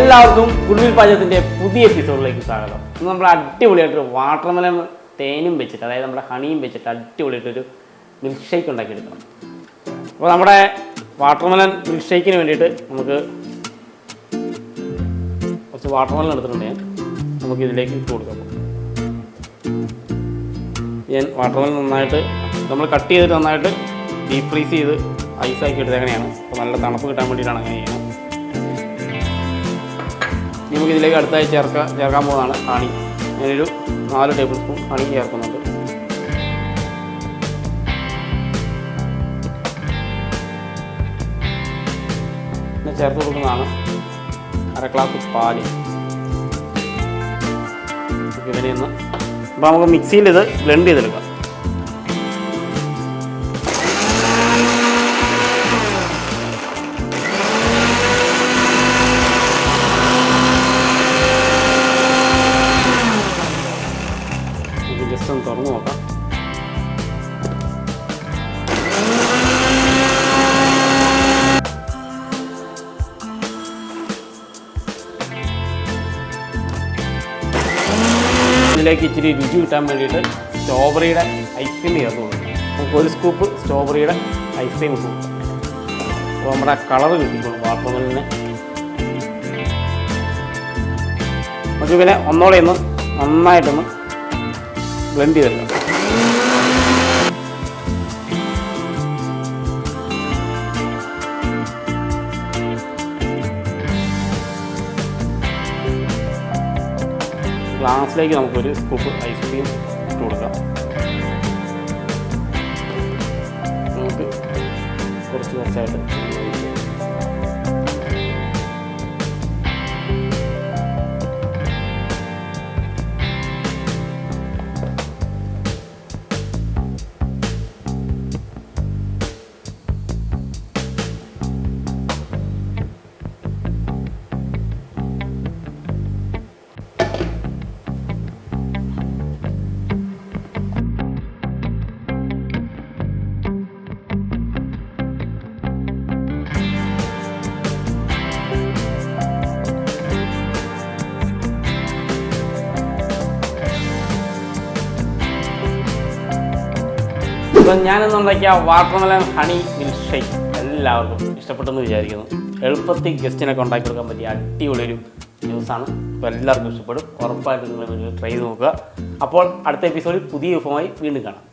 എല്ലാവർക്കും ഗുഡ് പാചകത്തിൻ്റെ പുതിയ എപ്പിസോഡിലേക്ക് സ്വാഗതം. ഇന്ന് നമ്മൾ അടിപൊളിയായിട്ടൊരു വാട്ടർമെലൻ തേനും വെച്ചിട്ട്, അതായത് നമ്മുടെ ഹണിയും വെച്ചിട്ട് അടിപൊളിയായിട്ടൊരു മിൽക്ക് ഷേക്ക് ഉണ്ടാക്കിയെടുക്കണം. അപ്പോൾ നമ്മുടെ വാട്ടർമെലൻ മിൽക്ക് ഷേക്കിന് വേണ്ടിയിട്ട് നമുക്ക് കുറച്ച് വാട്ടർമെലൻ എടുത്തിട്ടുണ്ടെങ്കിൽ നമുക്ക് ഇതിലേക്ക് ഇട്ട് കൊടുക്കാം. ഞാൻ വാട്ടർമെലൻ നന്നായിട്ട് നമ്മൾ കട്ട് ചെയ്തിട്ട് നന്നായിട്ട് ഡീപ് ഫ്രീസ് ചെയ്ത് ഐസാക്കി എടുത്തേക്കണെയാണ്. അപ്പോൾ നല്ല തണുപ്പ് കിട്ടാൻ വേണ്ടിയിട്ടാണ് അങ്ങനെ ചെയ്യുന്നത്. നമുക്ക് ഇതിലേക്ക് അടുത്തായി ചേർക്കാൻ പോകുന്നതാണ് ഹണി. ഞാനൊരു 4 ടേബിൾ സ്പൂൺ ഹണി ചേർക്കുന്നുണ്ട്. പിന്നെ ചേർത്ത് കൊടുക്കുന്നതാണ് 1/2 ഗ്ലാസ് പാല്. ഇതിനെ ഒന്ന് അപ്പോൾ നമുക്ക് മിക്സിയിൽ ഇത് ബ്ലെൻഡ് ചെയ്തെടുക്കാം. ജസ്റ്റ് ഒന്ന് തുറന്ന് നോക്കാം. ഇതിലേക്ക് ഇച്ചിരി രുചി കിട്ടാൻ വേണ്ടിയിട്ട് സ്ട്രോബെറിയുടെ ഐസ്ക്രീം ചേർത്ത് കൊടുക്കും. നമുക്ക് 1 സ്കൂപ്പ് സ്ട്രോബെറിയുടെ ഐസ്ക്രീം ഇട്ട് കൊടുക്കും. അപ്പോൾ നമ്മുടെ കളർ കിട്ടിക്കോളും വാട്ടർമെലന്. നമുക്ക് പിന്നെ ഒന്നോടെ ഒന്ന് നന്നായിട്ടൊന്ന് ബ്ലെൻഡ് ചെയ്തെടുക്കാം. ഗ്ലാസ്സിലേക്ക് നമുക്കൊരു സ്കൂപ്പ് ഐസ്ക്രീം ഇട്ട് കൊടുക്കാം. നമുക്ക് കുറച്ചായിട്ട് ഇപ്പം ഞാനിന്നുണ്ടാക്കിയ വാട്ടർമെലൻ ഹണി മിൽക്ക് ഷേക്ക് എല്ലാവർക്കും ഇഷ്ടപ്പെട്ടെന്ന് വിചാരിക്കുന്നു. എളുപ്പത്തിൽ ഗസ്റ്റിനൊക്കെ ഉണ്ടാക്കി കൊടുക്കാൻ പറ്റിയ അടിപൊളിയൊരു ജ്യൂസാണ്. അപ്പോൾ എല്ലാവർക്കും ഇഷ്ടപ്പെടും. ഉറപ്പായിട്ട് നിങ്ങൾ ട്രൈ ചെയ്ത് നോക്കുക. അപ്പോൾ അടുത്ത എപ്പിസോഡിൽ പുതിയ വിഭവമായി വീണ്ടും കാണാം.